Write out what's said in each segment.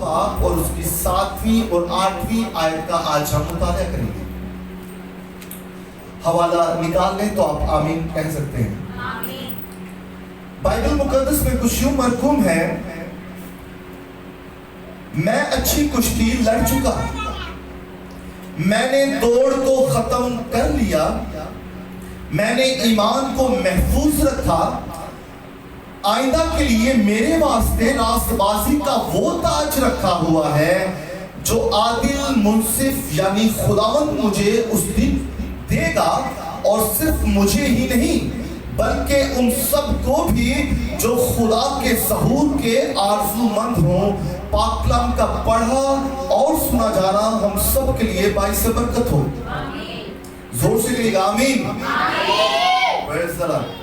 बाब और उसकी 7वीं और 8वीं आयत का आज हम मुताला करेंगे। हवाला निकाल लें तो आप आमीन कह सकते हैं। बाइबल मुकद्दस में कुछ यूं मरकूम है, मैं अच्छी कुश्ती लड़ चुका, मैंने दौड़ को खत्म कर लिया, मैंने ईमान को महफूज रखा, आइंदा के लिए मेरे वास्ते रास्तबाजी का वो ताज रखा हुआ है जो आदिल मुंसिफ यानी खुदावंद मुझे उस दिन देगा, और सिर्फ मुझे ही नहीं बल्कि उन सब को भी जो खुदा के ज़हूर के आरज़ूमंद हों। पाक कलाम का पढ़ा और सुना जाना हम सब के लिए बाइस बरकत हो। जोर से कहिएगा आमीन। Praise the Lord.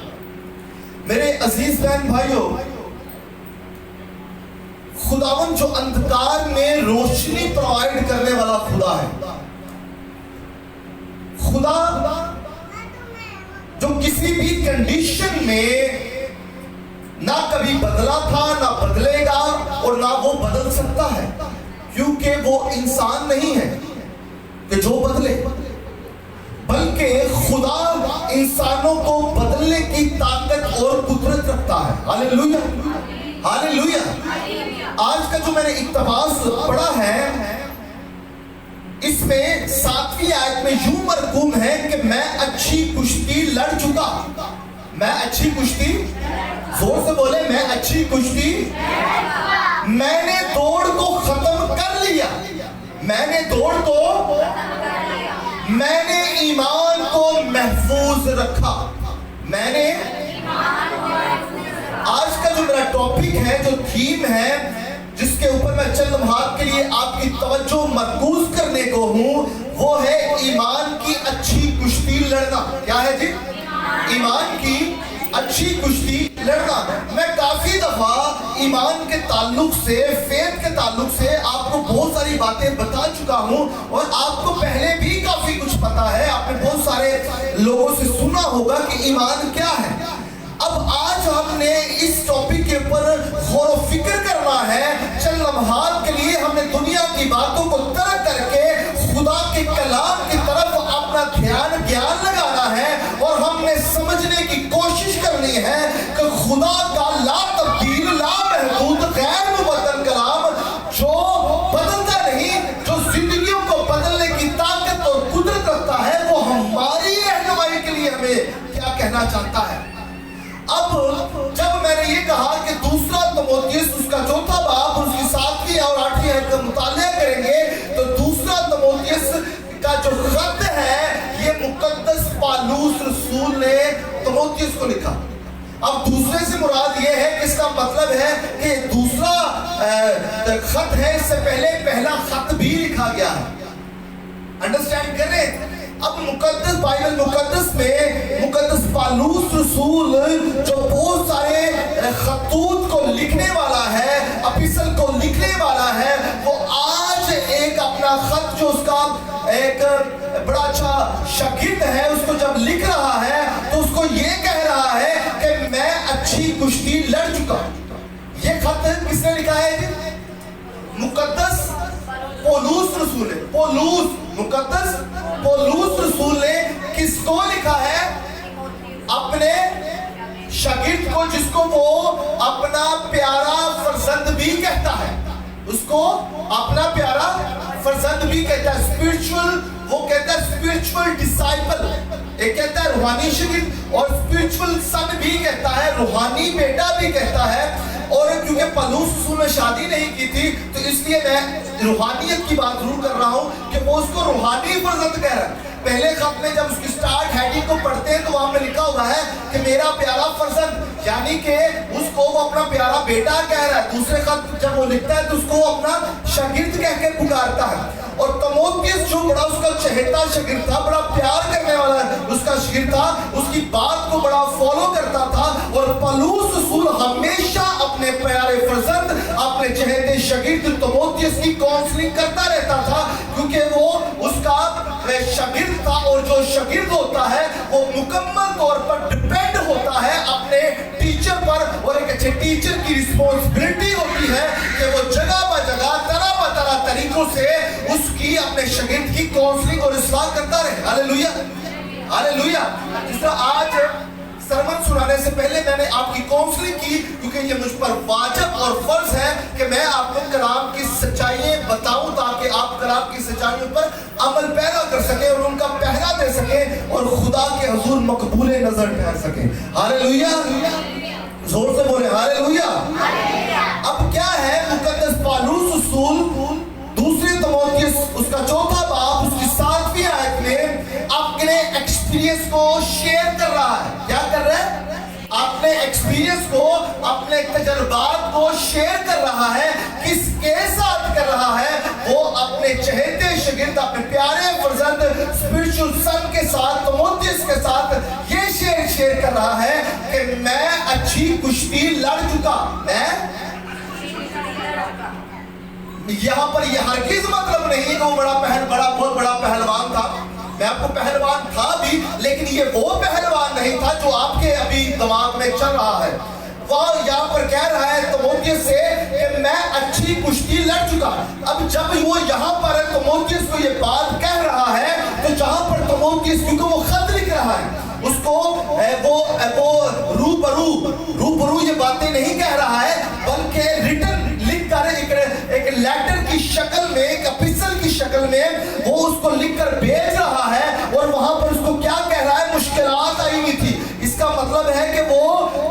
मेरे अजीज बहन भाइयों, खुदावन जो अंधकार में रोशनी प्रोवाइड करने वाला खुदा है, खुदा जो किसी भी कंडीशन में ना कभी बदला था, ना बदलेगा और ना वो बदल सकता है, क्योंकि वो इंसान नहीं है कि जो बदले, बल्कि खुदा इंसानों को बदलने की ताकत और कुदरत रखता है। Hallelujah, hallelujah. आज का जो मैंने इक्तबास पढ़ा है, इसमें 7वीं आयत में यूं मरकूम है कि मैं अच्छी कुश्ती लड़ चुका। मैं अच्छी कुश्ती, जोर से बोले, मैं अच्छी कुश्ती, मैंने दौड़ को खत्म कर लिया, मैंने दौड़ को, मैंने ईमान को महफूज रखा, मैंने। आज का जो मेरा टॉपिक है, जो थीम है, जिसके ऊपर मैं चंद लम्हात के लिए आपकी तवज्जो मरकूज करने को हूं, वो है ईमान की अच्छी कुश्ती लड़ना। क्या है जी? ईमान की अच्छी कुश्ती लड़ना। मैं काफी दफा ईमान के ताल्लुक से, फेथ के ताल्लुक से आपको बहुत सारी बातें बता चुका हूं, और आपको पहले भी काफी कुछ पता है। आपने बहुत सारे लोगों से सुना होगा कि ईमान क्या है। अब आज हमने इस टॉपिक के ऊपर गौर व फिक्र करना है। चंद लम्हात के लिए हमने दुनिया की बातों को तर्क करके खुदा के कलाम की तरफ अपना ध्यान, ज्ञान लगाना है, और हमने समझने की कोशिश करनी है कि खुदा का ला तब्दील, ला महदूद, गैर मुबद्दल कलाम, जो बदलता नहीं, जो जिंदगियों को बदलने की ताकत और कुदरत रखता है, वो हमारी रहनुमाई के लिए हमें क्या कहना चाहता है। अब जब मैंने ये कहा कि दूसरा तीमुथियुस उसका चौथा बाब उसकी 7वीं और 8वीं आयत का मुताला करेंगे, तो दूसरा तीमुथियुस का जो खत है, ये मुकद्दस पौलुस रसूल ने तीमुथियुस को लिखा। अब दूसरे से मुराद ये है कि इसका मतलब है कि दूसरा खत है, इससे पहले पहला खत भी लिखा गया है। अंडरस्टैंड करें। अब मुकद्दस बाइबल मुकद्दस में मुकद्दस पौलुस रसूल जो बहुत सारे खतूत को लिखने वाला है, एपिस्टल को लिखने वाला है, वो आज एक अपना खत जो उसका एक बड़ा अच्छा शागिर्द है, उसको जब लिख रहा है तो उसको ये कह रहा है कि मैं अच्छी कुश्ती लड़ चुका। ये खत किसने लिखा है? मुकद्दस पौलुस रसूल है। पौलुस, मुकद्दस पौलुस रसूल ने किसको लिखा है? अपने शागिर्द को, जिसको वो अपना प्यारा फर्जंद भी कहता है, उसको अपना प्यारा फर्जंद भी कहता है। स्पिरिचुअल, वो कहता है स्पिरिचुअल डिसाइपल, एक कहता है रूहानी शागिर्द, और स्पिरिचुअल सन भी कहता है, रूहानी बेटा भी कहता है। और क्योंकि पौलुस रसूल ने शादी नहीं की थी, तो इसलिए मैं रूहानियत की बात जरूर कर रहा हूं कि वो उसको रूहानी फर्जंद कह रहा है। पहले खत में जब उसकी स्टार्ट हेडिंग को पढ़ते हैं तो वहां पे लिखा हुआ है कि मेरा प्यारा फर्जंद, यानी कि उसको वो अपना प्यारा बेटा कह रहा है। दूसरे खत जब वो लिखता है तो उसको अपना शागिर्द कह के पुकारता है। और तीमुथियुस जो बड़ा उसका चहेता शागिर्द था, बड़ा प्यार करने वाला उसका शागिर्द था, उसकी बात को बड़ा फॉलो करता था। और पौलुस रसूल हमेशा अपने प्यारे फर्जंद, अपने चहेते शागिर्द तीमुथियुस की काउंसलिंग करता रहता था, क्योंकि वो उसका शागिर्द था। और जो शागिर्द होता है वो मुकम्मल तौर पर डिपेंड होता है अपने टीचर पर, और एक अच्छे टीचर की रिस्पॉन्सिबिलिटी होती है कि वो जगह ब जगह तरीकों से उसकी अपने शागिर्द की काउंसलिंग और इस्लाह करता रहे। Hallelujah, hallelujah. जिस तरह आज सरमन सुनाने से पहले मैंने आपकी काउंसलिंग की, क्योंकि ये मुझ पर वाजिब और फर्ज है कि मैं आपको कलाम की सच्चाइयां बताऊं, ताकि आप कलाम की सच्चाइयों पर अमल पैदा कर सके और उनका पहरा दे सके और खुदा के हुजूर मकबूल नजर ठहर सके। हालेलुया, जोर से बोले हालेलुया। अब क्या है, मुकद्दस पौलुस रसूल दूसरे तिमोथियुस उसका चौथा बाब उसकी 7वीं आयत में अपने एक्सपीरियंस को शेयर कर रहा है। क्या कर रहा है? अपने एक्सपीरियंस को, अपने तजुर्बात को शेयर कर रहा है। किसके साथ कर रहा है? वो अपने चहेते शागिर्द, अपने प्यारे फर्जंद स्पिरिचुअल सन के साथ, तिमोथियुस के साथ ये शेयर कर रहा है कि मैं अच्छी कुश्ती लड़ चुका। मैं यहाँ पर यह हरगिज़ मतलब नहीं कि वो बहुत बड़ा पहलवान था। मैं आपको पहलवान था भी, लेकिन ये वो पहलवान नहीं था जो आपके अभी दिमाग में चल रहा है। वह यहाँ पर कह रहा है तिमोथियुस से कि मैं अच्छी कुश्ती लड़ चुका। अब जब वो यहाँ पर तिमोथियुस को ये बात कह रहा है, तो जहाँ पर तिमोथियुस, क्योंकि वो खत लिख रहा है, उसको वो रूबरू ये बातें नहीं कह रहा है, बल्कि रिटन लिख कर एक लेटर की शक्ल में, एक एपिस्टल की शक्ल में वो उसको लिखकर भेज रहा है। और वहां पर उसको क्या कह रहा है? मुश्किलात आई हुई थी। इसका मतलब है कि वो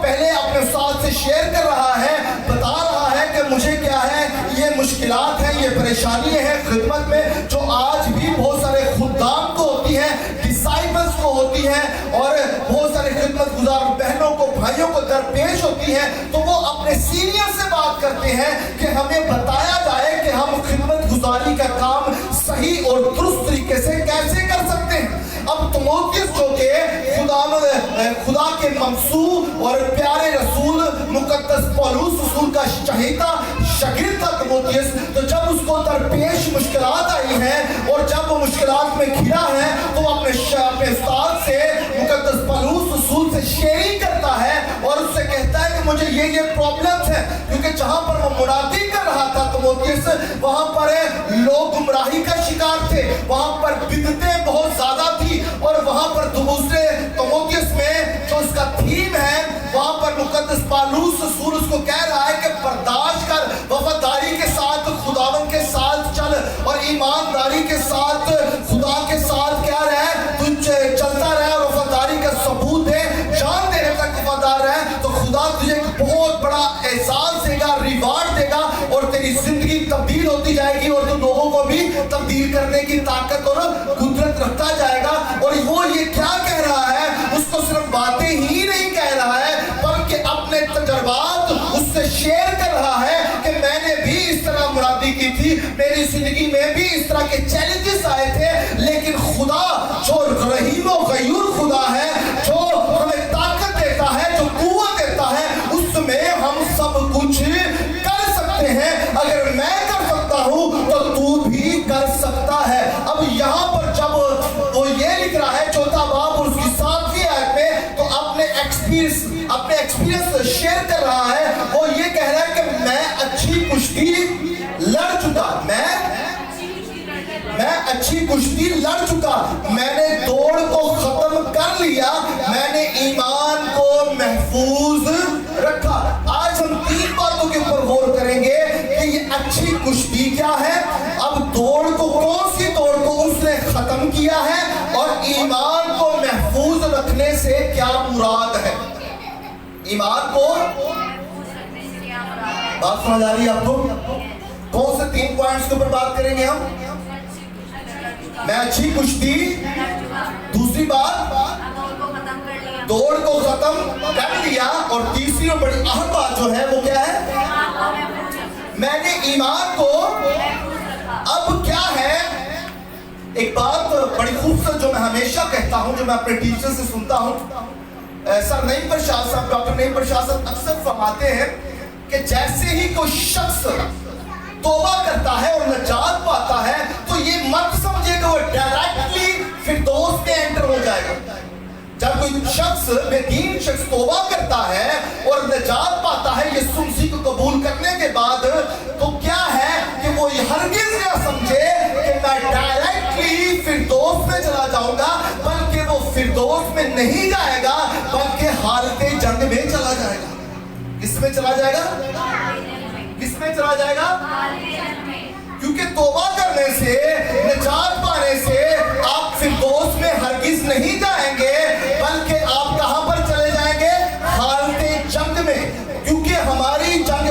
पहले अपने साथ से शेयर कर रहा है, बता रहा है कि मुझे क्या है, ये मुश्किलात है, ये परेशानी है खिदमत में, जो आज भी बहुत सारे खुद्दाम को होती है, डिसाइपल्स को होती है, और बहुत सारे खिदमत गुजार बहनों को, भाइयों को दरपेश होती है। तो वो अपने सीनियर से बात करते हैं कि हमें बताया जाए कि हम खिदमत गुजारी का काम सही और दुरुस्त तरीके से कैसे कर सकते हैं। अब तिमोथियुस जो के खुदा के ममसूह और प्यारे रसूल मुकद्दस पौलुस रसूल का चहेता शागिर्द था तिमोथियुस, तो जब उसको दरपेश मुश्किलात आई हैं और जब वो मुश्किलात में घिरा है, तो वो अपने उस्ताद से, मुकद्दस पौलुस रसूल से शेयरिंग करता है और उससे कहता है कि मुझे ये प्रॉब्लम्स है। क्योंकि जहां पर वो मुनादी कर रहा था तिमोथियुस, वहां पर लोग गुमराही का शिकार थे, वहां पर बिदतें बहुत ज्यादा थी, और वहां पर दूसरे तिमोथियुस में जो उसका थीम है, वहां पर मुकद्दस पौलुस रसूल उसको कह रहा है कि बर्दाश्त कर, वफादारी के साथ खुदावन के साथ चल, और ईमानदारी के साथ खुदा के साथ क्या रहे, तू चलता रहे और वफादारी का सबूत दे, जान देने तक वफादार रहे, तो खुदा तुझे एक बहुत बड़ा एहसास देगा, रिवार्ड देगा, और तेरी जिंदगी तब्दील होती जाएगी, और तू लोगों को भी तब्दील करने की ताकत और कुदरत रखता जाएगा। और वो ये क्या कह रहा है? उसको सिर्फ बातें ही नहीं कह रहा है, बल्कि अपने तजुर्बात उससे शेयर कर रहा है कि मैंने भी इस तरह मुरादी की थी, मेरी जिंदगी में भी इस तरह के चैलेंजेस आए थे, लेकिन खुदा जो रहीम और गयूर खुदा है, जो हमें ताकत देता है, जो कुव्वत देता है, उसमें हम सब कुछ कर सकते हैं। अगर मैं कर सकता हूं तो तू भी कर सकता है। अब यहाँ पर जब वो ये लिख रहा है चौथा बाब और उसकी 7वीं आयत में, तो अपने एक्सपीरियंस शेयर कर रहा है। वो ये कह रहा है कि मैं अच्छी कुश्ती लड़ चुका, मैं अच्छी कुश्ती लड़ चुका, मैंने दौड़ को खत्म कर लिया, मैंने ईमान को महफूज रखा। आज हम 3 बातों के ऊपर गौर करेंगे कि ये अच्छी कुश्ती क्या है, अब दौड़ को, कौन सी दौड़ को उसने खत्म किया है, और ईमान को महफूज रखने से क्या मुराद है। ईमान को, बात समझ आ रही है आपको? कौन से 3 पॉइंट्स के ऊपर बात करेंगे हम? मैं अच्छी कुश्ती, दूसरी बात दौड़ को खत्म कर लिया, और तीसरी और बड़ी अहम बात जो है वो क्या है? मैंने ईमान को, अब क्या है, एक बात बड़ी खूबसूरत जो मैं हमेशा कहता हूं, जो मैं अपने टीचर से सुनता हूं, सर नईम प्रसाद साहब, डॉक्टर नईम प्रसाद साहब अक्सर फरमाते हैं कि जैसे ही कोई शख्स तौबा करता है और नजात पाता है, तो ये मत समझे कि वो डायरेक्टली फिरदौस में एंटर हो जाएगा। जब कोई शख्स, बेदीन शख्स तौबा करता है और नजात पाता है यीशु मसीह को कबूल करने के बाद, तो क्या है कि वो हरगिज़ न समझे जाऊंगा, बल्कि वो फिरदौस में नहीं जाएगा बल्कि हालते जंग में चला जाएगा। किसमें चला जाएगा? किसमें चला जाएगा? क्योंकि तौबा करने से, निजात पाने से आप फिरदौस में हरगिज नहीं जाएंगे, बल्कि आप कहां पर चले जाएंगे? हालते जंग में। क्योंकि हमारी जंग,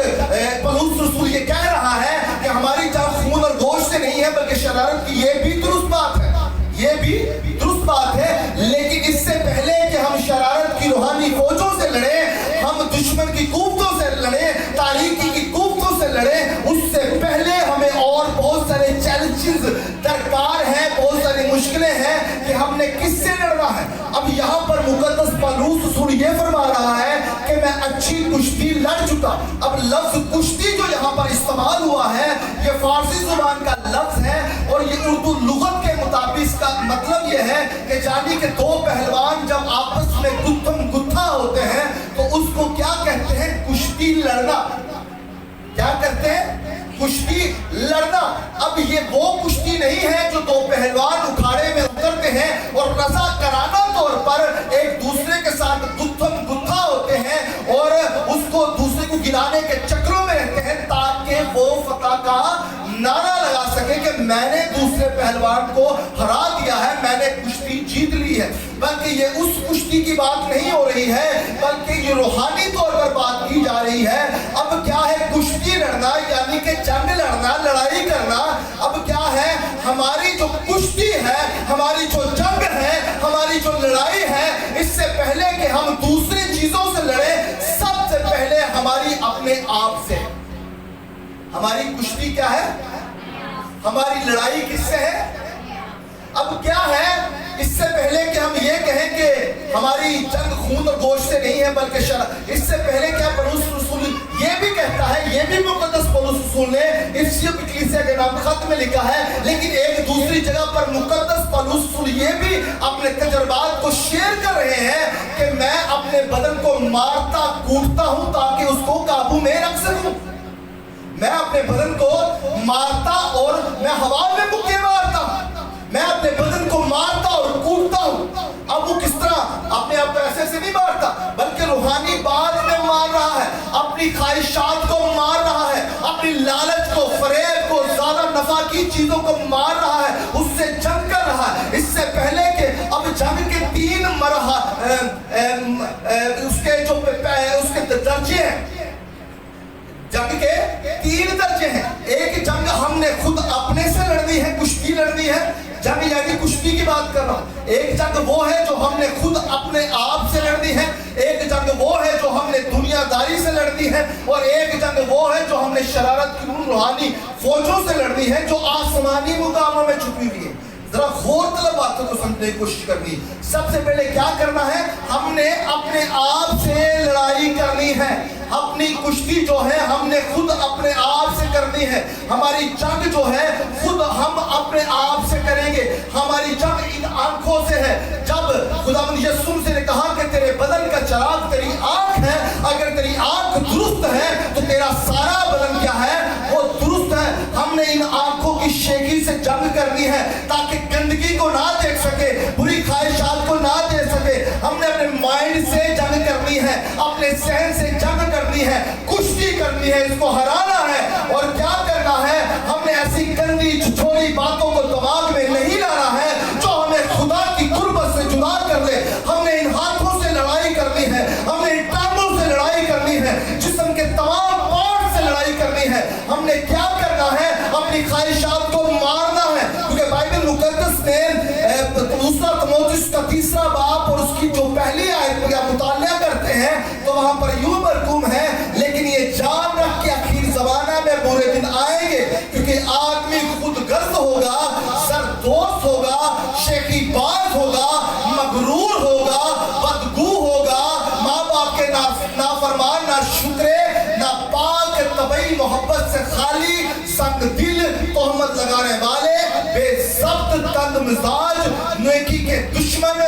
पौलुस रसूल ये कह रहा है कि हमारी जंग खून और गोश्त से नहीं है बल्कि शरारत की। ये भी दुरुस्त बात है, ये भी दुरुस्त बात है, लेकिन इससे पहले कि हम शरारत की रूहानी फौजों से लड़े, हम दुश्मन की कुव्वतों से लड़े, तारीकी की कुव्वतों से लड़े, उससे पहले हमें और बहुत सारे चैलेंजेस दरकार हैं, बहुत सारी मुश्किलें हैं कि हमने किससे लड़ना है। अब यहाँ पर मुकद्दस पौलुस रसूल ये फरमा रहा है कि मैं अच्छी कुश्ती लड़ चुका। अब लफ्ज कुश्ती जो यहाँ पर इस्तेमाल हुआ है, ये फारसी जुबान का लफ्ज है और ये उर्दू लुगत के मुताबिक इसका मतलब ये है कि जानी कि दो पहलवान जब आपस में गुत्थम गुत्था होते हैं तो उसको क्या कहते हैं? कुश्ती लड़ना। क्या कहते हैं? कुश्ती लड़ना। अब ये वो कुश्ती नहीं है जो दो पहलवान उखाड़े में उतरते हैं और रजा कराना तौर पर एक दूसरे के साथ गुत्थम गुत्था होते हैं और उसको दूसरे को गिराने के चक्रों में रहते हैं ताकि वो फतह का नारा लगा सके कि मैंने दूसरे पहलवान को हरा दिया है, मैंने कुश्ती जीत ली है। बल्कि ये उस कुश्ती की बात नहीं हो रही है, बल्कि ये रूहानी तौर पर बात की जा रही है। अब क्या है? कुश्ती लड़ना यानी कि जंग लड़ना, लड़ाई करना। अब क्या है? हमारी जो कुश्ती है, हमारी जो जंग है, हमारी जो लड़ाई है, इससे पहले कि हम दूसरी चीजों से लड़े, सबसे पहले हमारी अपने आप से। हमारी कुश्ती क्या है? हमारी लड़ाई किससे है? अब क्या है? इससे पहले कि हम ये कहें कि हमारी जंग खून और गोश्त से नहीं है बल्कि शरारत, इससे पहले क्या पौलुस रसूल ये भी कहता है, ये भी मुकद्दस पौलुस रसूल ने इफिसियों की कलीसिया के नाम खत में लिखा है, लेकिन एक दूसरी जगह पर मुकद्दस पौलुस रसूल ये भी अपने तजर्बात को शेयर कर रहे हैं कि मैं अपने बदन को मारता कूटता हूं ताकि उसको काबू में रख सकूं। मैं अपने बदन को मारता और मैं हवा में मुक्के मारता हूं, मैं अपने बदन को मारता और कूटता हूं। अब वो किस तरह? अपने आप को ऐसे से नहीं मारता, बल्कि रूहानी बात में मार रहा है, अपनी ख्वाहिशात को मार रहा है, अपनी लालच को, फरेब को, ज्यादा नफा की चीजों को मार रहा है, उससे जंग कर रहा है। इससे पहले कि अब जंग के तीन मरहा उसके जो उसके दर्जे हैं, जंग के तीन दर्जे हैं। एक जंग हमने खुद अपने से लड़नी है, कुश्ती लड़नी है, जंग यानी कुश्ती की बात कर रहा हूं। एक जंग वो है जो हमने खुद अपने आप से लड़नी है, एक जंग वो है जो हमने दुनियादारी से लड़नी है, और एक जंग वो है जो हमने शरारत की रूहानी फौजों से लड़नी है जो आसमानी मुकामों में छुपी हुई है। जरा गौर तलब बातों को समझने की कोशिश करनी। सबसे पहले क्या करना है? हमने अपने आप से लड़ाई करनी है। अपनी कुश्ती जो है हमने खुद अपने आप से करनी है। हमारी जंग जो है खुद हम अपने आप से करेंगे। हमारी जंग इन आंखों से है। जब खुदावंद यीशु से ने कहा कि तेरे बदन का चराग तेरी आंख है, अगर तेरी आंख दुरुस्त है तो तेरा सारा बदन क्या है? वो दुरुस्त है। हमने इन आंखों की शेखी से जंग करनी है ताकि गंदगी को ना देख सके, बुरी ख्वाहिशात को ना देख सके। हमने अपने माइंड से जंग करनी है, अपने सहन से जंग करनी है, कुश्ती करनी है, इसको हराना है। और क्या करना है? हमने ऐसी गंदी छिछोरी बातों को दिमाग में नहीं लाना है जो हमें खुदा की कुर्बत से जुदा कर ले। हमने इन हाथों से लड़ाई करनी है, हमने इन टांगों से लड़ाई करनी है, जिस्म के तमाम पार्ट से लड़ाई करनी है। हमने क्या करना है? अपनी ख्वाहिशात को मारना है, क्योंकि बाइबल मुकद्दस में दूसरा तीमुथियुस का तीसरा बाब और उसकी जो पहली आयत का मुताला करते हैं तो वहां पर यूं मरकूम है, लेकिन ये जान रख के आखिर ज़माना में बुरे दिन आएंगे, क्योंकि आदमी खुद गर्द होगा, सरदोस्त होगा, शेखीबाज होगा, मगरूर होगा, बदगू होगा, माँ बाप के नाफरमान, ना शुक्रे, ना पाक तबई मोहब्बत से खाली, संग दिल, तोहमत लगाने वाले, बेज़ब्त, तंग मिजाज, नेकी के दुश्मन,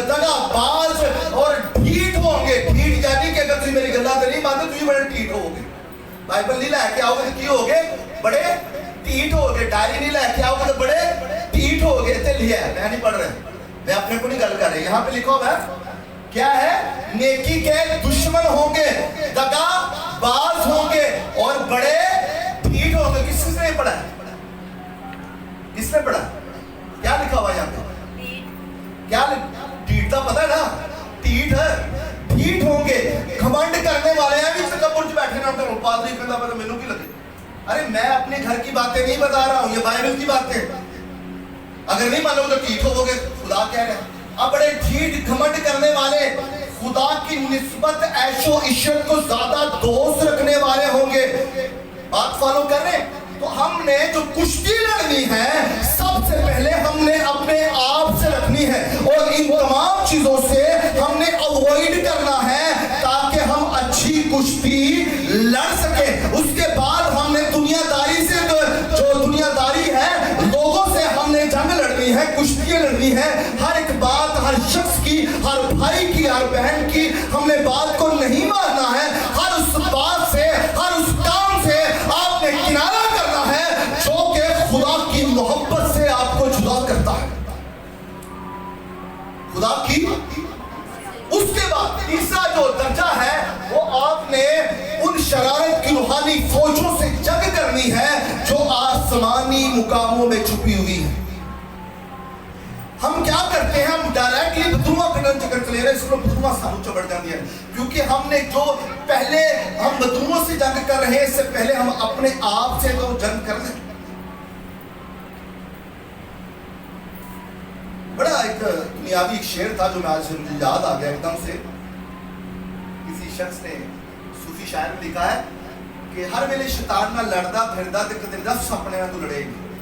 दगाबाज और ढीठ होंगे। ढीठ यानी कि अगर तुम मेरी गल्ला नहीं मानते तुम बड़े ढीठ होगे। बाइबल नहीं लेके आओगे तो की होगे? बड़े ढीठ होगे। डायरी नहीं लेके आओगे तो बड़े ढीठ ہو گئے تے لیا ہے, میں نہیں پڑھ رہا, میں اپنے کو نہیں گل کر رہا, یہاں پہ لکھو ہے کیا ہے, نیکی کے دشمن ہوں گے, دگا باز ہوں گے اور بڑے ڈھیٹ ہوں گے. کس نے پڑھا ہے, کس نے پڑھا, کیا لکھا ہوا یہاں پہ, کیا ڈھیٹ کا پتہ ہے نا, ڈھیٹ ہے, ڈھیٹ ہوں گے, گھمنڈ کرنے والے ہیں. بھی تکبر جو بیٹھے نا تو پادری کہتا پتہ مینوں کی لگے, ارے میں اپنے گھر کی باتیں نہیں بتا رہا ہوں, یہ بائبل کی باتیں, اگر نہیں معلوم تو ڈھیٹ ہو گے, خدا کہہ رہے ہیں. اب بڑے ڈھیٹ گھمنڈ کرنے والے, خدا کی نسبت عیش و عشرت کو زیادہ دوست رکھنے والے ہوں گے. بات فالو کر رہے ہیں؟ تو ہم نے جو کشتی لڑنی ہے سب سے پہلے ہم نے اپنے آپ سے رکھنی ہے, اور ان تمام چیزوں سے ہم نے اوائڈ کرنا ہے تاکہ ہم اچھی کشتی لڑ سکیں. اس کے بعد ہم نے دنیا داری سے, جو دنیا داری ہے لوگوں سے ہم نے جنگ لڑنی ہے, کشتیاں لڑنی ہے. ہر ایک بات ہر شخص کی, ہر بھائی کی, ہر بہن کی ہم نے بات کو نہیں ماننا ہے. ہر اس بات سے, ہر اس کام سے آپ نے کنارہ کرنا ہے جو کہ خدا کی محبت سے آپ کو جدا کرتا ہے, خدا کی. اس کے بعد تیسرا جو درجہ ہے وہ آپ نے ان شرارت کی روحانی فوجوں سے جنگ کرنی ہے جو آسمانی مقاموں میں چھپی ہوئی ہے. ہم کیا کرتے ہیں, ہم ڈائریکٹلی بدعا کرن چکر چلے رہے, اس کو بدعا سانو چبڑ جاتی ہے, کیونکہ ہم نے جو پہلے ہم بدعوں سے جنگ کر رہے ہیں, اس سے پہلے ہم اپنے آپ سے تو جنگ کر لیں. بڑا ایک دنیاوی شعر تھا جو میں آج مجھے یاد آ گیا ایک دم سے. کسی شخص نے, صوفی شاعر نے لکھا ہے کہ ہر ویلے شیطان نہ لڑدا پھردا تے کدے نفس اپنے نال تو لڑے گی,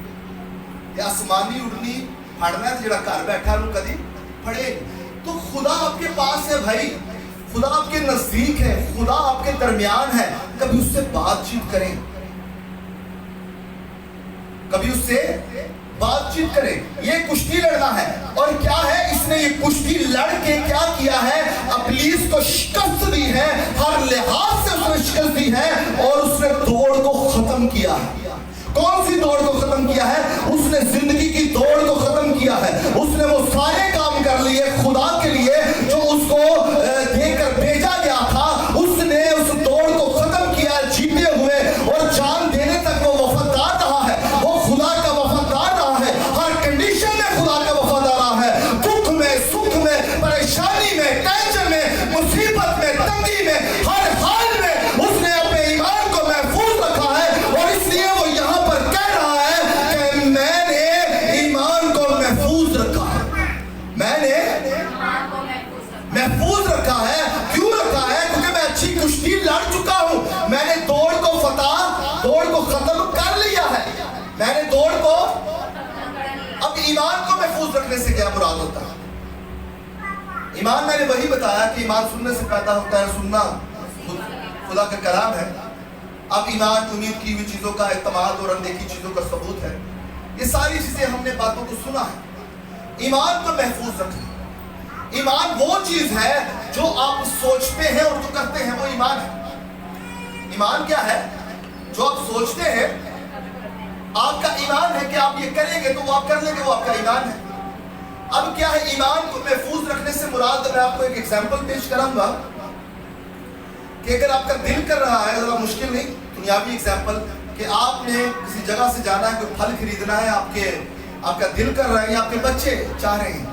تے آسمانی اڑنی پھڑنا ہے جڑا گھر بیٹھا نو کدی پھڑے گی. تو خدا آپ کے پاس ہے بھائی, خدا آپ کے نزدیک ہے, خدا آپ کے درمیان ہے. کبھی اس سے بات چیت کریں, کبھی اس سے بات چیت کریں. یہ کشتی لڑنا ہے. اور کیا ہے, اس نے یہ کشتی لڑ کے کیا کیا ہے, ابلیس کو شکست دی ہے, ہر لحاظ سے اس نے شکست دی ہے, اور اس نے دوڑ کو ختم کیا ہے. کون سی دوڑ کو ختم کیا ہے, اس نے زندگی کی دوڑ کو ختم کیا ہے. اس نے وہ سارے کام کر لیے خدا کے لیے جو اس کو دے کر بھیجا گیا تھا. اس نے اس دوڑ کو ختم کیا جیتے ہوئے, اور جان دینے تک وہ وفادار رہا ہے. وہ خدا کا وفادار رہا ہے, ہر کنڈیشن میں خدا کا وفادار رہا ہے. دکھ میں, سکھ میں, پریشانی میں, ٹینشن میں, مصیبت میں, تنگی میں, ہر حال میں اس نے اپنے ایمان کو محفوظ رکھا ہے. اور اس لیے وہ یہاں پر کہہ رہا ہے کہ میں نے ایمان کو محفوظ رکھا ہے, میں نے محفوظ رکھا ہے. کیوں رکھا ہے, کیونکہ میں اچھی کشتی لڑ چکا ہوں. میں نے دوڑ کو فتح, دوڑ کو ختم کر لیا ہے. میں نے دوڑ کو, اب ایمان کو محفوظ رکھنے سے کیا مراد ہوتا ہے. ایمان میں نے وہی بتایا کہ ایمان سننے سے پیدا ہوتا ہے, سننا خدا کا کلام ہے. اب ایمان امید کی ہوئی چیزوں کا اعتماد اور اندیکھی چیزوں کا ثبوت ہے. یہ ساری چیزیں ہم نے باتوں کو سنا ہے. ایمان کو محفوظ رکھنا, ایمان وہ چیز ہے جو آپ سوچتے ہیں اور جو کرتے ہیں, وہ ایمان ہے. ایمان کیا ہے, جو آپ سوچتے ہیں, آپ کا ایمان ہے کہ آپ یہ کریں گے تو وہ آپ کر لیں گے, وہ آپ کا ایمان ہے. اب کیا ہے, ایمان کو محفوظ رکھنے سے مراد, میں آپ کو ایک ایگزامپل پیش کروں گا کہ اگر آپ کا دل کر رہا ہے, ذرا مشکل نہیں, دنیاوی ایگزامپل, کہ آپ نے کسی جگہ سے جانا ہے, کوئی پھل خریدنا ہے, آپ کا دل کر رہا ہے, یا آپ کے بچے چاہ رہے ہیں,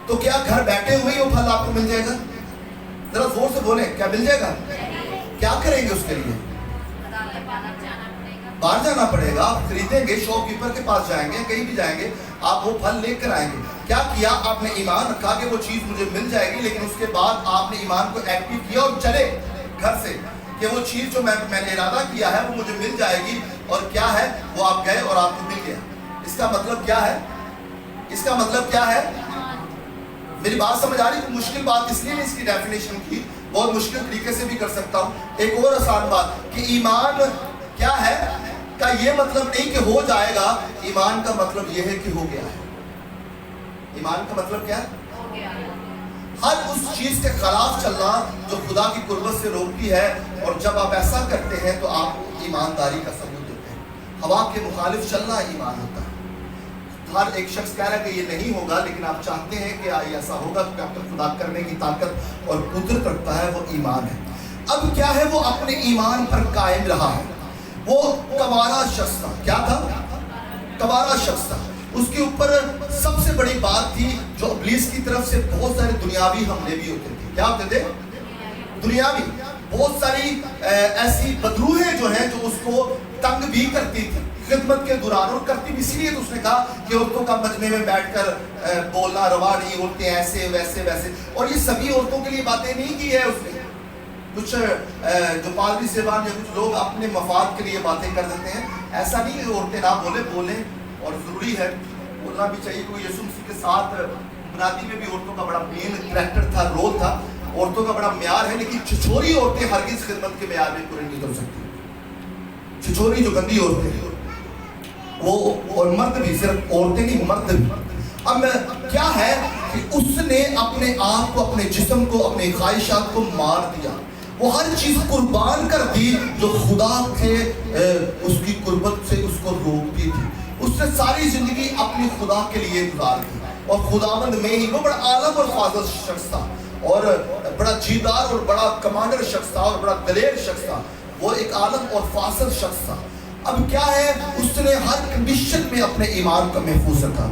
تو کیا گھر بیٹھے ہوئے وہ پھل آپ کو مل جائے گا؟ ذرا زور سے بولیں, کیا مل جائے گا؟ کیا کریں گے اس کے لیے؟ باہر جانا پڑے گا, آپ خریدیں گے, شاپ کیپر کے پاس جائیں گے, کہیں بھی جائیں گے, آپ وہ پھل لے کر آئیں گے. کیا کیا, آپ نے ایمان رکھا کہ وہ چیز مجھے مل جائے گی, لیکن اس کے بعد آپ نے ایمان کو ایکٹیو کیا اور چلے گھر سے کہ وہ چیز جو میں نے ارادہ کیا ہے وہ مجھے مل جائے گی. اور کیا ہے, وہ آپ گئے اور آپ کو مل گیا. اس کا مطلب کیا ہے, اس کا مطلب کیا ہے؟ میری بات سمجھ آ رہی؟ مشکل بات اس لیے میں اس کی ڈیفینیشن کی, بہت مشکل طریقے سے بھی کر سکتا ہوں. ایک اور آسان بات کہ ایمان کیا ہے کا یہ مطلب نہیں کہ ہو جائے گا, ایمان کا مطلب یہ ہے کہ ہو گیا ہے. ایمان کا مطلب کیا ہے؟ ہر اس چیز کے خلاف چلنا جو خدا کی قربت سے روکتی ہے, اور جب آپ ایسا کرتے ہیں تو آپ ایمانداری کا ثبوت دیتے ہیں. ہوا کے مخالف چلنا ایمان ہوتا ہے. हर एक शख्स कह रहा है कि ये नहीं होगा, लेकिन आप चाहते हैं कि ऐसा होगा, क्योंकि आपका खुदा करने की ताकत और कुदरत रखता है, वो ईमान है। अब क्या है, वो अपने ईमान पर कायम रहा है। वो कवारा शख्स था। क्या था? कवारा शख्स था। उसके ऊपर सबसे बड़ी बात थी जो इब्लीस की तरफ से बहुत सारे दुनियावी हमले भी होते थे। क्या होते थे? दुनियावी। बहुत सारी ऐसी बदरूहें जो हैं जो उसको तंग भी करती थी खिदमत के दौरान, और करती भी इसलिए तो उसने कहा कि औरतों का मजमे में बैठकर बोलना रवा नहीं, औरतें ऐसे वैसे वैसे। और ये सभी औरतों के लिए बातें नहीं की है उसने। कुछ जो पादरी सेवान या कुछ लोग अपने मफाद के लिए बातें कर देते हैं। ऐसा नहीं कि औरतें ना बोले, और ज़रूरी है, बोलना भी चाहिए। कोई यीशु मसीह के साथ बुनियादी में भी औरतों का बड़ा मेन करैक्टर था, रोल था, औरतों का बड़ा म्यार है। लेकिन छिछोरी औरतें हरगिज़ खिदमत के म्यार में पूरी नहीं कर सकती। छिछोरी जो गंदी औरतें वो, और मर्द भी, सिर्फ औरतें नहीं, मर्द भी। अब क्या है कि उसने अपने आप को, अपने जिस्म को, अपने ख्वाहिशात को मार दिया। वो हर चीज़ कुर्बान कर दी जो खुदा के उसकी कुर्बत से उसको रोकती थी। उसने सारी जिंदगी अपनी खुदा के लिए गुजार दी, और खुदावंद में ही वो बड़ा आलम और फाज़िल शख्स था, और बड़ा जीदार और बड़ा कमांडर शख्स था, और बड़ा दलेर शख्स था। वो एक आलम और फाज़िल शख्स था। अब क्या है, उसने हर कंडीशन में अपने ईमान को महफूज रखा।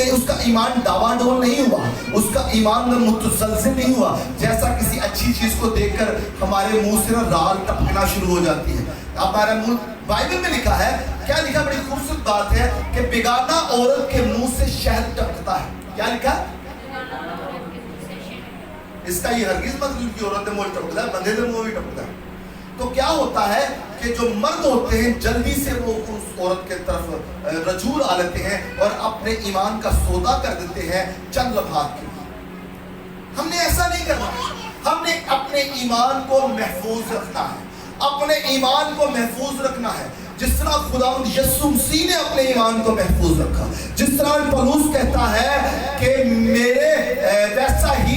उसका ईमान डावाडोल नहीं हुआ, उसका ईमान मुतज़लज़िल नहीं हुआ। जैसा किसी अच्छी चीज़ को देखकर हमारे मुंह से राल टपकना शुरू हो जाती है। हमारा मुंह, बाइबल में लिखा है, क्या लिखा, बड़ी खूबसूरत बात है कि बेगाना औरत के मुंह से शहद टपकता है। क्या लिखा? इसका ये हरगिज़ मतलब की औरत मुंह टपकता है, बंदे मुंह भी टपकता है। तो क्या होता है कि जो मर्द होते हैं जल्दी से वो उस औरत के तरफ रजूल आ लेते हैं और अपने ईमान का सौदा कर देते हैं चंद लम्हात के लिए। हमने ऐसा नहीं करना। हमने अपने ईमान को महफूज रखना है, अपने ईमान को महफूज रखना है। जिस तरह खुदावंद यीशु मसीह ने अपने ईमान को महफूज रखा, जिस तरह पौलुस कहता है कि मेरे वैसा ही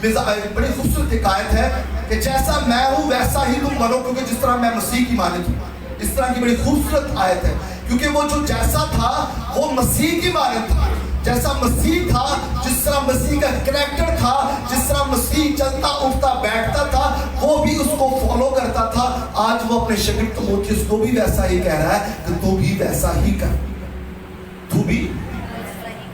बड़ी खूबसूरत एक आयत है कि जैसा मैं हूँ वैसा ही तुम बनो, क्योंकि जिस तरह मैं मसीह की मानद हूँ। इस तरह की बड़ी खूबसूरत आयत है, क्योंकि वो जो जैसा था वो मसीह की मानद था। जैसा मसीह था, जिस तरह मसीह का करैक्टर था, जिस तरह मसीह चलता उठता बैठता था, वो भी उसको फॉलो करता था। आज वो अपने शागिर्द तीमुथियुस को भी वैसा ही कह रहा है कि तू भी वैसा ही कर। तू भी,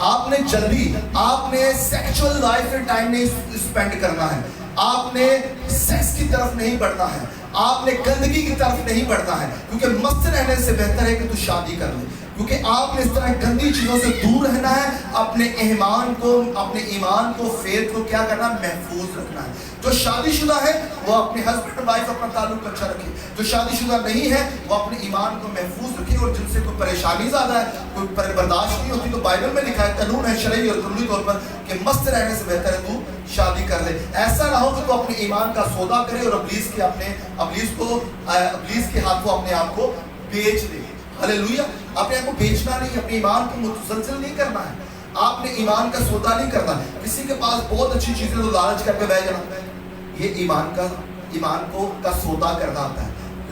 आपने जल्दी, आपने सेक्सुअल लाइफ में टाइम नहीं स्पेंड करना है, आपने सेक्स की तरफ नहीं बढ़ना है, आपने गंदगी की तरफ नहीं बढ़ना है, क्योंकि मस्त रहने से बेहतर है कि तू शादी कर ले। क्योंकि आपने इस तरह गंदी चीज़ों से दूर रहना है, अपने ईमान को फेथ को क्या करना, महफूज रखना है। जो शादीशुदा है वो अपने हस्बैंड वाइफ अपना ताल्लुक अच्छा रखे, जो शादीशुदा नहीं है वो अपने ईमान को महफूज रखे। और जिनसे कोई परेशानी ज़्यादा है, कोई बर्दाश्त नहीं होती, तो बाइबल में लिखा है, कानून है शरई और कानूनी तौर पर कि मस्त रहने से बेहतर है तू शादी कर ले। ऐसा ना हो कि तू अपने ईमान का सौदा करे और इब्लीस के हाथों अपने आप को बेच दे। हालेलुया। अपने आप को बेचना नहीं, अपने ईमान को मुतसलसल नहीं करना है, आपने ईमान का सौदा नहीं करना। किसी के पास बहुत अच्छी चीजें तो लालच करके बह जाना, ये ईमान का सौदा करना आता है।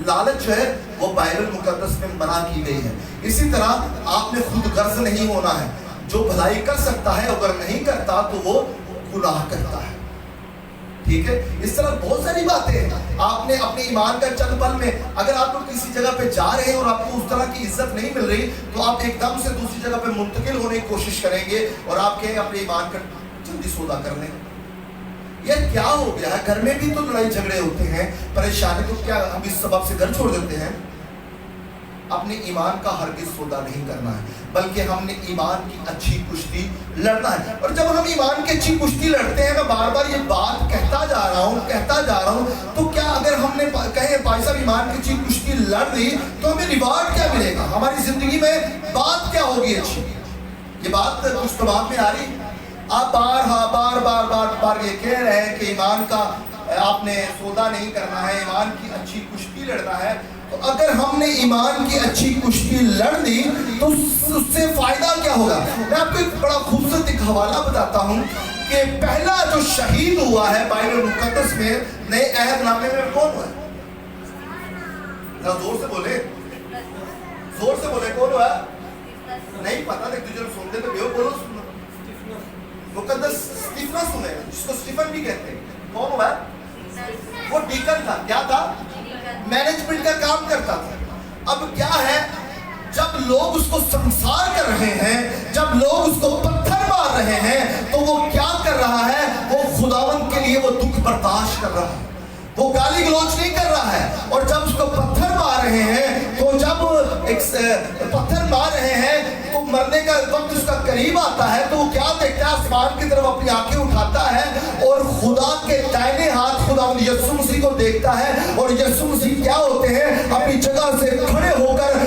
लालच जो है वो बाइबल मुकद्दस में मना की गई है। इसी तरह आपने खुद गर्ज नहीं होना है। जो भलाई कर सकता है अगर नहीं करता तो वो गुनाह करता है। ठीक है, इस तरह बहुत सारी बातें हैं। आपने अपने ईमान का चंद पल में, अगर आप लोग किसी जगह पे जा रहे हैं और आपको उस तरह की इज्जत नहीं मिल रही, तो आप एकदम से दूसरी जगह पे मुंतकिल होने की कोशिश करेंगे और आप कहेंगे अपने ईमान का जल्दी सौदा कर लें। यार क्या हो गया, घर में भी तो लड़ाई झगड़े होते हैं, परेशानी, तो क्या हम इस सबब से घर छोड़ देते हैं? अपने ईमान का हरगिज़ सौदा नहीं करना है, बल्कि हमने ईमान की अच्छी कुश्ती लड़ना है। और जब हम ईमान की अच्छी कुश्ती लड़ते हैं, मैं बार बार ये बात कहता जा रहा हूँ, तो क्या अगर हमने कहे भाई साहब ईमान की अच्छी कुश्ती लड़ ली तो हमें रिवार्ड क्या मिलेगा, हमारी जिंदगी में बात क्या होगी अच्छी? ये बात कुछ दिमाग में आ रही? आप बार ये कह रहे हैं कि ईमान का आपने सौदा नहीं करना है, ईमान की अच्छी कुश्ती लड़ना है। तो अगर हमने ईमान की अच्छी कुश्ती लड़ ली तो उससे फायदा क्या होगा? मैं आपको एक बड़ा खूबसूरत एक हवाला बताता हूँ कि पहला जो शहीद हुआ है बाइबल मुकद्दस में नए अहदनामे में कौन हुआ है? जोर से बोले, कौन हुआ? नए नहीं पता, एक दूसरे को सुनते तो बेहो बोलो सुनो। मुकद्दस स्टीफनस सुने, जिसको स्टीफन भी कहते हैं। कौन हुआ? वो डीकन था। क्या था? मैनेजमेंट का काम करता था। अब क्या है, जब लोग उसको संसार कर रहे हैं, जब लोग उसको पत्थर मार रहे हैं, तो वो क्या कर रहा है? वो खुदावन के लिए वो दुख बर्दाश्त कर रहा है, वो गाली गलौज नहीं कर रहा है। और जब उसको पत्थर मार रहे हैं, तो जब पत्थर मार रहे हैं तो मरने का वक्त उसका करीब आता है, तो वो क्या देखता है? आसमान की तरफ अपनी आंखें उठाता है और खुदा के दाहिने हाथ खुदा यीशु मसीह को देखता है। और यीशु मसीह क्या होते हैं? अपनी जगह से खड़े होकर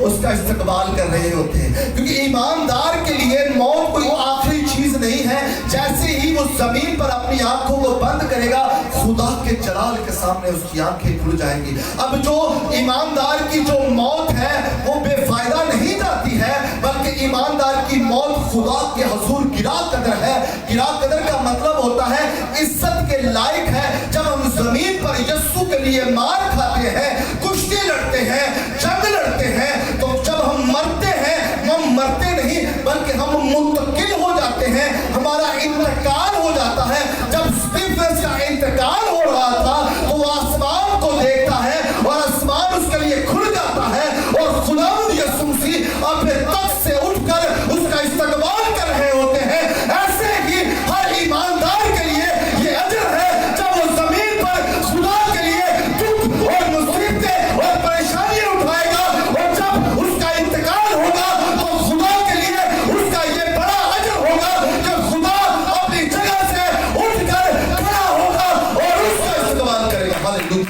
उसका इस्तकबाल कर रहे होते हैं। क्योंकि ईमानदार के लिए मौत कोई आखिरी चीज नहीं है। जैसे ही वो जमीन पर अपनी आंखों को बंद करेगा, खुदा के जलाल के सामने उसकी आंखें खुल जाएंगी। अब जो ईमानदार की जो मौत है वो बेफायदा नहीं जाती है, बल्कि ईमानदार की मौत खुदा के हुजूर गिरा कदर है। गिरा कदर का मतलब होता है इज्जत के लायक है। जब हम जमीन पर यीशु के लिए मार खाते हैं, कुश्ती लड़ते हैं, जंग लड़ते हैं, तो जब हम मरते हैं, हम मरते नहीं बल्कि हम मुंतकिल हो जाते हैं, हमारा इंतकाल हो जाता है। जब स्टीफनस का इंतकाल हो रहा था, तो वो आसमान को देखता है और आसमान उसके लिए खुल जाता है और खुदावंद यीशु मसीह अपने तख्त से उठकर उसका इस्तकबाल कर रहे होते हैं। ऐसे ही हर ईमानदार के लिए ये अजर है, जब वो जमीन पर खुदा के लिए दुख और मुसीबतें और परेशानियां उठाएगा, और जब उसका इंतकाल होगा, तो खुदा के लिए उसका ये बड़ा अजर होगा कि खुदा अपनी जगह से उठकर खड़ा होगा और उसका इस्तकबाल करेगा। हालेलुया।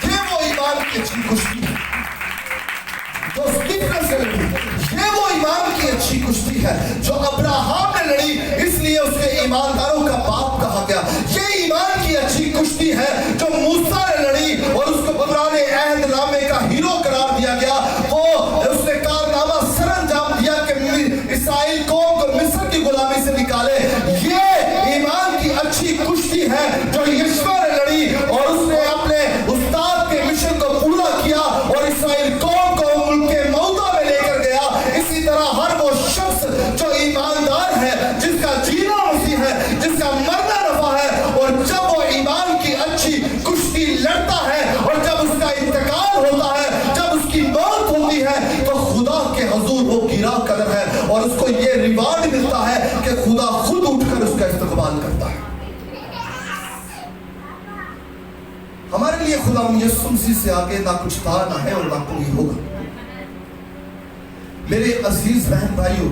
ये वो ईमान की अच्छी कुश्ती है जो स्टीफनस से लड़ी। ये वो ईमान की अच्छी कुश्ती है जो अब्राहम ने लड़ी, इसलिए उसके ईमानदारों का बाप कहा गया। ये ईमान की अच्छी कुश्ती है जो मूसा ने लड़ी और उसको पुराने अहद नामे का हीरो करार दिया गया। वो उसने कारनामा सरंजाम दिया कि इस्राएल कौम को मिस्र की गुलामी से निकाले। ये ईमान की अच्छी कुश्ती है जो यीशु ने लड़ी और उसने अपने उस्ताद के मिशन को पूरा किया और इस्राएल कौम को मुल्क के मौता में लेकर गया। इसी तरह हर वो शख्स जो ईमानदार है, जिसका जीना मसीह है, जिसका मरना नफा है, और जब वो ईमान की अच्छी कुश्ती लड़ता है और जब उसका इंतकाल होता है, जब उसकी मौत होती है, तो खुदा के हुजूर वो गिरा कदर है और उसको ये रिवार्ड मिलता है कि खुदा खुद उठकर उसका इस्तकबाल करता है। हमारे लिए खुदा यीशु मसीह से आगे ना कुछ था, ना है और ना कोई होगा। मेरे अजीज बहन भाइयों,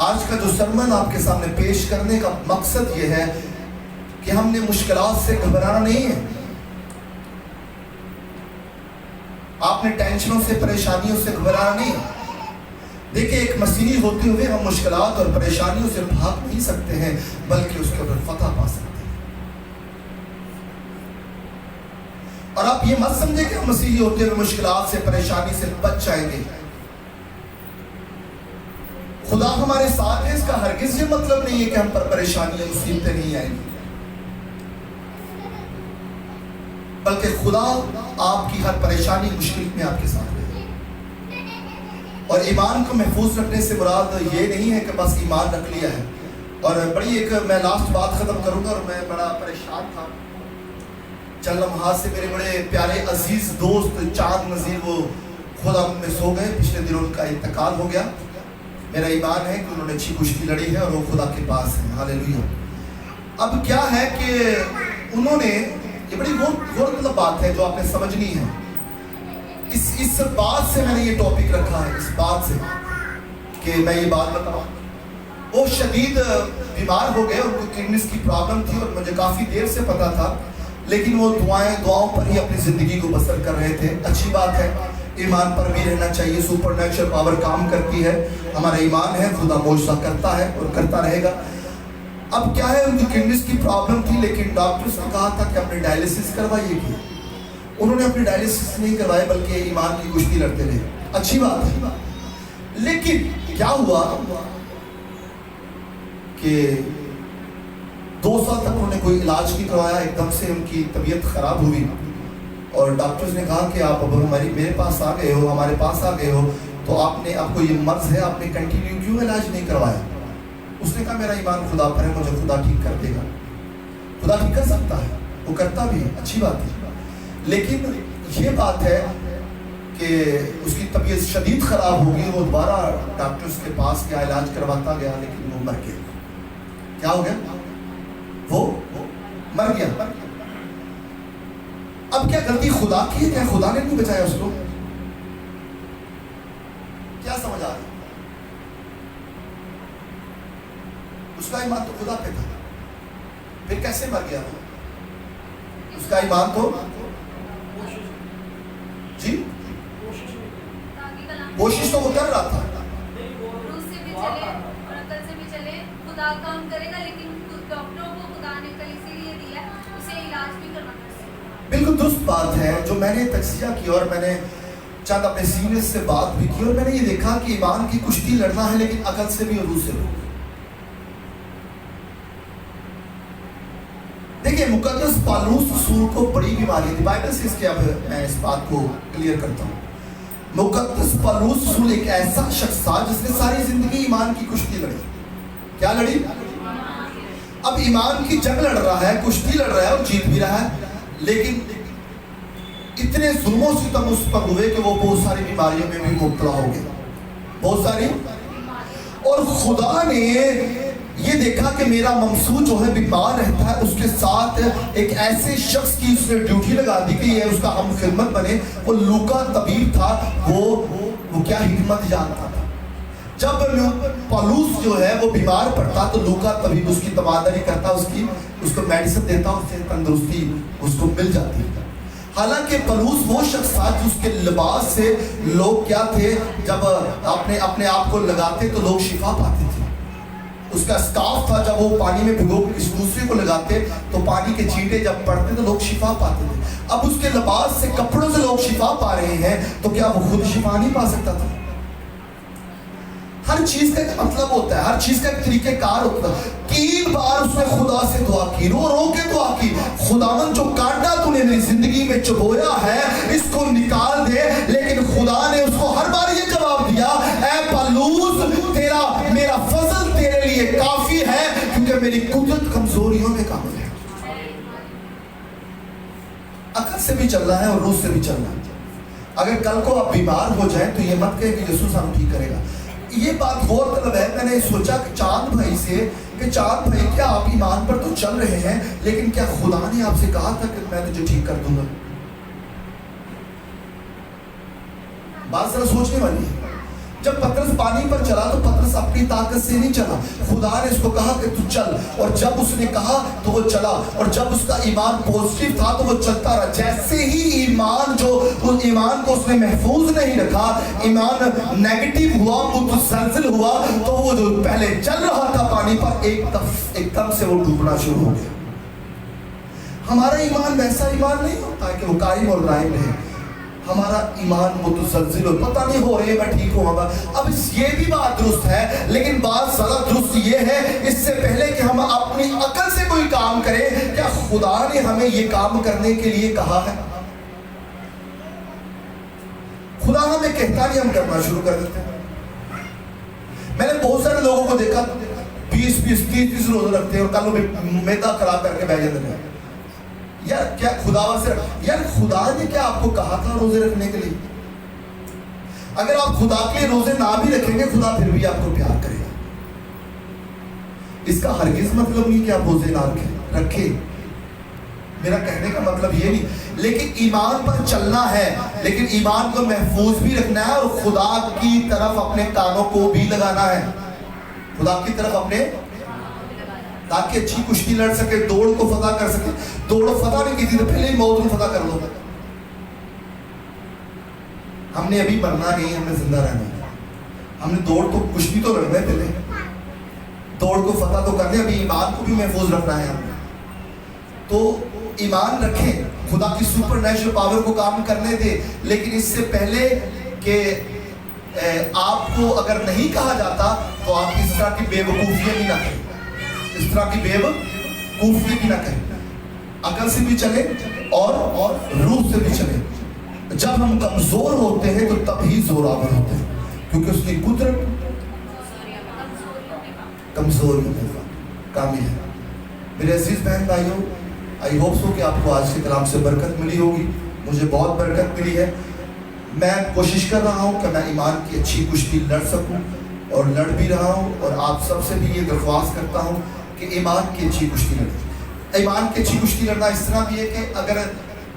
आज का जो सरमन आपके सामने पेश करने का मकसद ये है कि हमने मुश्किलात से घबराना नहीं है। आपने टेंशनों से, परेशानियों से घबराना नहीं है। देखिए, एक मसीही होते हुए हम मुश्किलात और परेशानियों से भाग नहीं सकते हैं, बल्कि उसके ऊपर फतह पा सकते हैं। और आप ये मत समझे कि हम मसीही होते हुए मुश्किलात से, परेशानी से बच जाएंगे। खुदा हमारे साथ है, इसका हरगिज ये मतलब नहीं है कि हम पर परेशानियां, मुसीबतें नहीं आएंगी, बल्कि खुदा आपकी हर परेशानी, मुश्किल में आपके साथ है। और ईमान को महफूज रखने से मुराद ये नहीं है कि बस ईमान रख लिया है। और बड़ी एक मैं लास्ट बात खत्म करूंगा। और मैं बड़ा परेशान था चल लम्हात से। मेरे बड़े प्यारे अजीज दोस्त चांद नज़ीर वो खुदा में सो गए। पिछले दिनों उनका इंतकाल हो गया। मेरा ईमान है कि उन्होंने अच्छी कुश्ती लड़ी है और वो खुदा के पास है। हालेलुया। अब क्या है कि उन्होंने, ये बड़ी गौर मतलब बात है जो आपने समझनी है। इस बात से मैंने ये टॉपिक रखा है, इस बात से कि मैं ये बात बताऊं। वो शदीद बीमार हो गए, उनको किडनीज की प्रॉब्लम थी और मुझे काफ़ी देर से पता था, लेकिन वो दुआओं पर ही अपनी ज़िंदगी को बसर कर रहे थे। अच्छी बात है, ईमान पर भी रहना चाहिए। सुपर नेचुरल पावर काम करती है। हमारा ईमान है, खुदा मोजज़ा करता है और करता रहेगा। अब क्या है, उनकी किडनीज की प्रॉब्लम थी, लेकिन डॉक्टर्स ने कहा था कि अपनी डायलिसिस करवाइए। उन्होंने अपनी डायलिसिस नहीं करवाए, बल्कि ईमान की कुश्ती लड़ते रहे। अच्छी बात है, लेकिन क्या हुआ कि 2 साल तक उन्होंने कोई इलाज नहीं करवाया। एकदम से उनकी तबीयत खराब हुई اور ڈاکٹرز نے کہا کہ آپ اب میرے پاس آ گئے ہو, ہمارے پاس آ گئے ہو, تو آپ کو یہ مرض ہے, آپ نے کنٹینیو کیوں علاج نہیں کروایا؟ اس نے کہا میرا ایمان خدا پر ہے, مجھے خدا ٹھیک کر دے گا. خدا ٹھیک کر سکتا ہے, وہ کرتا بھی ہے, اچھی بات ہے. لیکن یہ بات ہے کہ اس کی طبیعت شدید خراب ہوگی, وہ دوبارہ ڈاکٹرز کے پاس گیا, علاج کرواتا گیا, لیکن وہ مر گیا. کیا ہو گیا؟ وہ مر گیا. اب کیا غلطی خدا کی ہے؟ کیا خدا نے نہیں بچایا اس کو؟ کیا سمجھ آ رہا ہے؟ اس کا ایمان تو خدا پہ تھا, پھر کیسے مر گیا وہ؟ اس کا ایمان تو جی کوشش تو وہ کر رہا تھا, روح سے بھی چلے اور عقل سے بھی چلے, خدا کام کرے گا, لیکن ڈاکٹروں کو خدا نے کل اسی لیے دیا اسے علاج بھی کروانا ہے. بالکل درست بات ہے جو میں نے تجزیہ کیا, اور میں نے چند اپنے سینئر سے بات بھی کی, اور میں نے یہ دیکھا کہ ایمان کی کشتی لڑنا ہے, لیکن عقل سے بھی اور روح سے بھی. دیکھیں مقدس پالوس رسول کو بڑی بیماری تھی, بائبل سے اس کے, اب میں اس بات کو کلیئر کرتا ہوں. مقدس پالوس رسول ایک ایسا شخص تھا جس نے ساری زندگی ایمان کی کشتی لڑی. کیا لڑی؟ اب ایمان کی جنگ لڑ رہا ہے, کشتی لڑ رہا ہے اور جیت بھی رہا ہے, لیکن اتنے ظلم و ستم اس پر ہوئے کہ وہ بہت ساری بیماریوں میں بھی مبتلا ہو گیا, بہت ساری. اور خدا نے یہ دیکھا کہ میرا ممسو جو ہے بیمار رہتا ہے, اس کے ساتھ ایک ایسے شخص کی اس نے ڈیوٹی لگا دی کہ یہ اس کا ہم خدمت بنے. وہ لوکا طبیب تھا, وہ کیا حکمت جانتا تھا. جب پالوس جو ہے وہ بیمار پڑتا تو لوکا طبیب اس کی تبادلہ کرتا, اس کو میڈیسن دیتا, اس سے تندرستی اس کو مل جاتی. حالانکہ پالوس وہ شخص تھا جس کے لباس سے لوگ کیا تھے, جب اپنے آپ کو لگاتے تو لوگ شفا پاتے تھے. اس کا اسکارف تھا, جب وہ پانی میں بھگو اس دوسرے کو لگاتے تو پانی کے چھینٹے جب پڑتے تو لوگ شفا پاتے تھے. اب اس کے لباس سے, کپڑوں سے لوگ شفا پا رہے ہیں, تو کیا وہ خود شفا نہیں پا سکتا تھا؟ ہر چیز کا ایک مطلب ہوتا ہے, ہر چیز کا ایک طریقہ کار ہوتا ہے. 3 بار اس نے خدا سے دعا کی, رو رو کے دعا کی, خداوند جو کانٹا تو نے میری زندگی میں چبویا ہے اس کو نکال دے. لیکن خدا نے اس کو ہر بار یہ جواب دیا, اے پالوس میرا فضل تیرے لیے کافی ہے, کیونکہ میری قدرت کمزوریوں میں کامل ہے. عقل سے بھی چلنا ہے اور روح سے بھی چلنا ہے. اگر کل کو آپ بیمار ہو جائیں تو یہ مت کہیں کہ یسوع ہم ٹھیک کرے گا. یہ بات غور طلب ہے. میں نے سوچا کہ چاند بھائی سے کہ چاند بھائی کیا آپ ایمان پر تو چل رہے ہیں, لیکن کیا خدا نے آپ سے کہا تھا کہ میں تجھے ٹھیک کر دوں گا؟ بات ذرا سوچنے والی ہے. جب پترس پانی پر چلا تو پترس اپنی طاقت سے نہیں چلا, خدا نے اس کو کہا کہ تو چل, اور جب اس نے کہا تو وہ چلا, اور جب اس کا ایمان پوزیٹیو تھا تو وہ چلتا رہا. جیسے ہی ایمان کو اس نے محفوظ نہیں رکھا, ایمان نیگیٹو ہوا, متزلزل ہوا, تو وہ جو پہلے چل رہا تھا پانی پر ایک دم سے وہ ڈوبنا شروع ہو گیا. ہمارا ایمان ویسا ایمان نہیں ہوتا کہ وہ قائم اور دائم رہے. ہمارا ایمان متزلزل ہو, پتہ نہیں ہو رہے میں ٹھیک ہوں گا. اب یہ بھی بات درست ہے, لیکن بات زیادہ درست یہ ہے, اس سے پہلے کہ ہم اپنی عقل سے کوئی کام کریں, کیا خدا نے ہمیں یہ کام کرنے کے لیے کہا ہے؟ خدا ہمیں کہتا نہیں, ہم کرنا شروع کر دیتے ہیں. میں نے بہت سارے لوگوں کو دیکھا 20-30 روزے رکھتے ہیں اور کل وہ میدا خراب کر کے بیٹھ جاتے ہیں. یار کیا خدا سے یار خدا نے کیا آپ کو کہا تھا روزے رکھنے کے لیے؟ اگر آپ خدا کے لیے روزے نہ بھی رکھیں گے, خدا پھر بھی آپ کو پیار کرے گا. اس کا ہرگز مطلب نہیں کہ آپ روزے نہ رکھیں. میرا کہنے کا مطلب یہ نہیں, لیکن ایمان پر چلنا ہے, لیکن ایمان کو محفوظ بھی رکھنا ہے, اور خدا کی طرف اپنے کانوں کو بھی لگانا ہے. خدا کی طرف اپنے, تاکہ اچھی کشتی لڑ سکے, دوڑ کو فتح کر سکے. دوڑ فتح نہیں کی تھی تو پہلے ہی موت کو فتح کر لو. ہم نے ابھی مرنا نہیں, ہم نے زندہ رہنا ہے. ہم نے دوڑ کو, کشتی تو لڑنا ہے, پہلے دوڑ کو فتح تو کرنے, ابھی ایمان کو بھی محفوظ رکھنا ہے ہم نے. تو ایمان رکھیں, خدا کی سپر نیچرل پاور کو کام کرنے دے, لیکن اس سے پہلے کہ آپ کو اگر نہیں کہا جاتا تو آپ اس طرح کی بے وقوفیاں بھی نہ کریں, اس طرح کی بے وقوفی بھی نہ کریں. عقل سے بھی چلیں और रूह से भी चले। जब हम कमजोर होते हैं तो तभी जोरावर होते हैं, क्योंकि उसकी कुदरत कमजोर होने का कामिल है। मेरे अजीज बहन भाइयों, आई होप सो कि आपको आज के कलाम से बरकत मिली होगी। मुझे बहुत बरकत मिली है। मैं कोशिश कर रहा हूँ कि मैं ईमान की अच्छी कुश्ती लड़ सकूँ, और लड़ भी रहा हूँ। और आप सबसे भी ये दरख्वास्त करता हूँ कि ईमान की अच्छी कुश्ती लड़ें। ईमान की अच्छी कुश्ती लड़ना इस तरह भी है कि अगर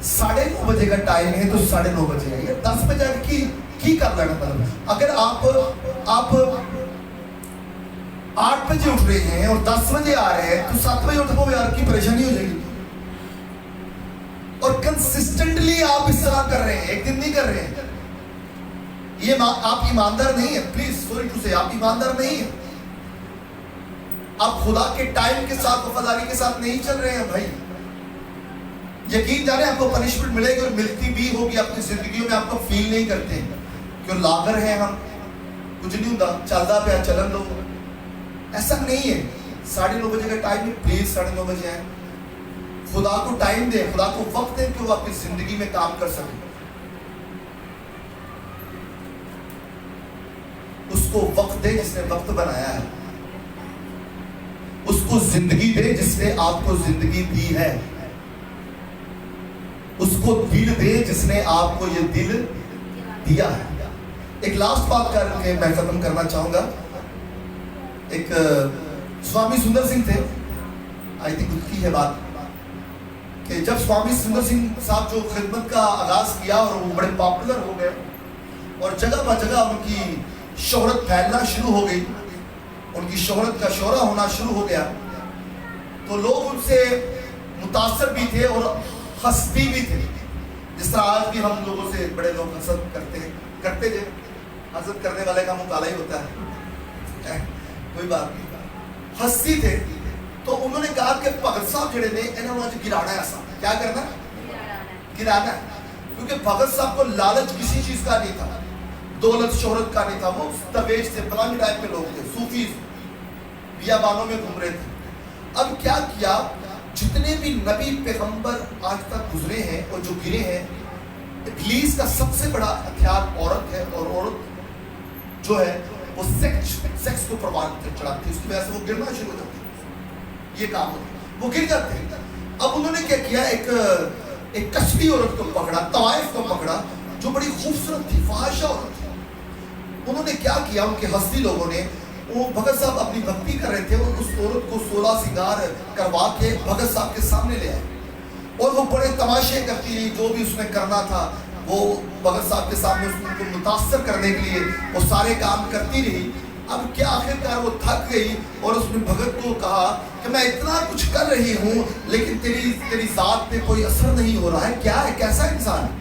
9:30 बजे का टाइम है तो 9:30 बजे आइए, 10 बजे की कर लेना। मतलब अगर आप 8 बजे उठ रहे हैं और 10 बजे आ रहे हैं तो 7 बजे उठो यार, की परेशानी हो जाएगी। और कंसिस्टेंटली आप इस तरह कर रहे हैं, एक दिन नहीं कर रहे हैं, ये आप ईमानदार नहीं है। प्लीज सॉरी टू से, आप ईमानदार नहीं है। आप खुदा के टाइम के साथ, वफादारी के साथ नहीं चल रहे हैं भाई। यकीन जाने आपको पनिशमेंट मिलेगी, और मिलती भी होगी अपनी जिंदगी में। आपको फील नहीं करते क्यों लागर हैं हम, कुछ नहीं होता, चलता पे चलन दो, ऐसा नहीं है। 9:30 बजे का टाइम है, प्लीज 9:30 बजे आए। खुदा को टाइम दे, खुदा को वक्त दे कि वो अपनी जिंदगी में काम कर सके। उसको वक्त दे जिसने वक्त बनाया है, उसको जिंदगी दे जिसने आपको जिंदगी दी है, उसको दिल दे जिसने आपको ये दिल दिया है। एक लास्ट बात करके मैं खत्म करना चाहूंगा। एक स्वामी सुंदर सिंह थे, आई थिंक उनकी है बात, कि जब स्वामी सुंदर सिंह साहब जो खिदमत का आगाज किया और वो बड़े पॉपुलर हो गए और जगह ब जगह उनकी शोहरत फैलना शुरू हो गई, उनकी शोहरत का शोहरा होना शुरू हो गया, तो लोग उनसे मुतासर भी थे और हंसती भी थे। जिस तरह आज भी हम लोगों से बड़े लोग हसद करते थे। हसद करने वाले का मुंह काला ही होता है, कोई बात नहीं, हंसती थे। तो उन्होंने कहा कि भगत साहब जड़े ने इन्होंने आज गिराना है, ऐसा क्या करना, गिराना है। क्योंकि भगत साहब को लालच किसी चीज का नहीं था, दौलत शोहरत का नहीं था। वो दवेश थे, पुराने टाइप के लोग थे, सूफी बियाबानों में घूम रहे थे। अब क्या किया, जितने भी नबी पैगंबर आज तक गुजरे हैं और जो गिरे हैं, इब्लीस का सबसे बड़ा हथियार औरत है, और औरत जो है वो सेक्स को प्रवान चढ़ाती है, उसकी वजह से वो गिरना शुरू हो जाती है। ये काम होता है, वो गिर जाते हैं। अब उन्होंने क्या किया, एक कश्ती औरत को पकड़ा, तवाइफ को पकड़ा, जो बड़ी खूबसूरत थी, फहाशा औरत थी। उन्होंने क्या किया, उनके हस्ती लोगों ने, वो भगत साहब अपनी भक्ति कर रहे थे और उस औरत को 16 सिंगार करवा के भगत साहब के सामने ले आए, और वो बड़े तमाशे करती रही। जो भी उसने करना था वो भगत साहब के सामने उसको मुतासर करने के लिए वो सारे काम करती रही। अब क्या आखिरकार वो थक गई और उसने भगत को कहा कि मैं इतना कुछ कर रही हूँ लेकिन तेरी जात पे कोई असर नहीं हो रहा है, क्या है, कैसा इंसान है?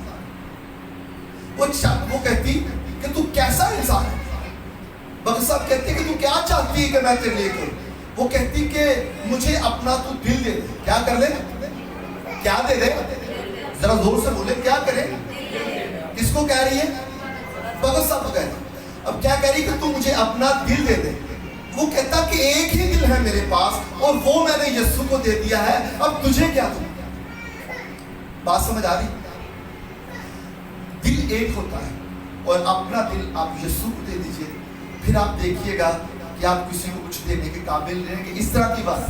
वो कहती कि तू कैसा इंसान है? भगत साहब कहते कि तू क्या चाहती है कि मैं तेरे लिए करूं? वो कहती कि मुझे अपना तू दिल दे दे। क्या कर ले, क्या दे दे, जरा जोर से बोले, क्या करे? किसको कह रही है? भगत साहब को कह रही। अब क्या कह रही कि तू मुझे अपना दिल दे दे। वो कहता कि एक ही दिल है मेरे पास और वो मैंने यीशु को दे दिया है, अब तुझे क्या दूं? बात समझ आ रही? दिल एक होता है और अपना दिल आप यीशु को दे दीजिए, फिर आप देखिएगा कि आप किसी को कुछ देने के काबिल रहेंगे। इस तरह की बात,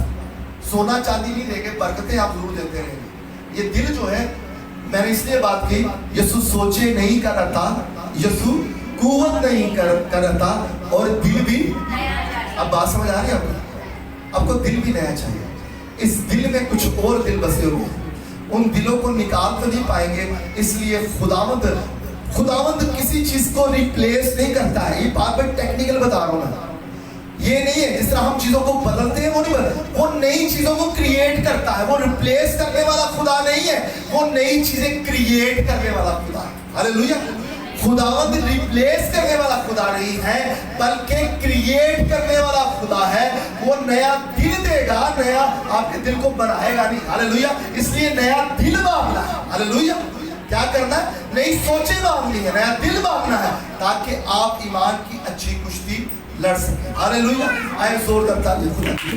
सोना चांदी नहीं देंगे, बरकतें आप जरूर देते रहेंगे। ये दिल जो है, मैंने इसलिए बात की, यीशु सोचे नहीं कर रहा था, यीशु कुवत नहीं कर रहा था, और दिल भी, अब बात समझ आ रही है आपको? आपको दिल भी नया चाहिए। इस दिल में कुछ और दिल बसे हुए हैं, उन दिलों को निकाल तो नहीं पाएंगे। इसलिए खुदावंद किसी चीज को रिप्लेस नहीं करता है। ये बात मैं टेक्निकल बता रहा हूँ मैं, ये नहीं है जिस तरह हम चीजों को बदलते हैं, वो नहीं बदलते, वो नई चीजों को क्रिएट करता है। वो रिप्लेस करने वाला खुदा नहीं है, वो नई चीजें क्रिएट करने वाला खुदा है। हालेलुया। खुदावंद रिप्लेस करने वाला खुदा नहीं है, बल्कि क्रिएट करने वाला खुदा है। वो नया दिल देगा, नया आपके दिल को बनाएगा नहीं। हालेलुया। इसलिए नया दिल मांगना है। हालेलुया। क्या करना है? नई सोचें मांगनी है, नया दिल मांगना है, ताकि आप ईमान की अच्छी कुश्ती लड़ सकें। हालेलुया। आए जोरदार ताली खुदा की।